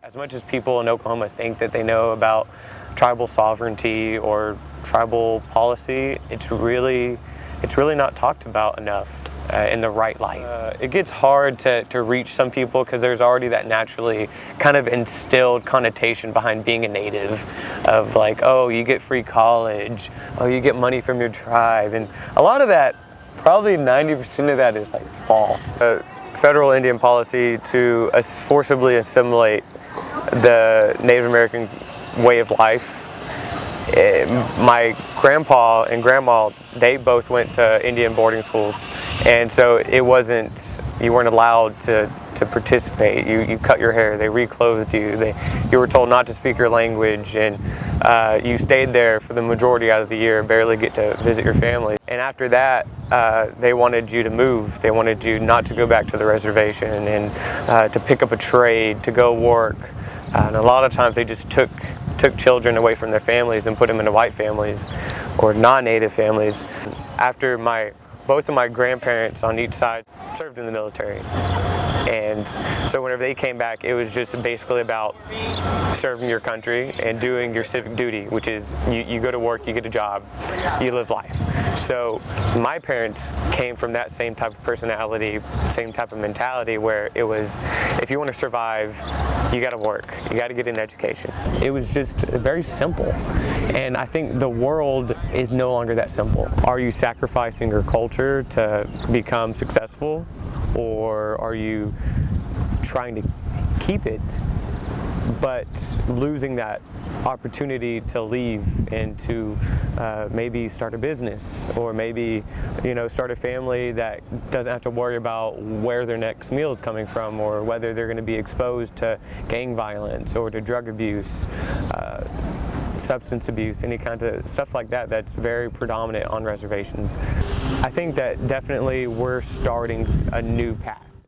As much as people in Oklahoma think that they know about tribal sovereignty or tribal policy, it's really not talked about enough in the right light. It gets hard to reach some people because there's already that naturally kind of instilled connotation behind being a native of like, oh, you get free college, oh, you get money from your tribe, and a lot of that, probably 90% of that is like false. Federal Indian policy to forcibly assimilate the Native American way of life. My grandpa and grandma, they both went to Indian boarding schools, and so you weren't allowed to participate. You cut your hair, they reclothed you, you were told not to speak your language, and you stayed there for the majority out of the year, barely get to visit your family. And after that, they wanted you to move. They wanted you not to go back to the reservation and to pick up a trade, to go work. And a lot of times they just took children away from their families and put them into white families or non-native families. After both of my grandparents on each side served in the military. And so whenever they came back, it was just basically about serving your country and doing your civic duty, which is you go to work, you get a job, you live life. So my parents came from that same type of personality, same type of mentality, where it was, if you want to survive, you got to work, you got to get an education. It was just very simple. And I think the world is no longer that simple. Are you sacrificing your culture to become successful? Or are you trying to keep it, but losing that opportunity to leave and to maybe start a business, or maybe start a family that doesn't have to worry about where their next meal is coming from, or whether they're going to be exposed to gang violence or to drug abuse, substance abuse, any kind of stuff like that that's very predominant on reservations. I think that definitely we're starting a new path.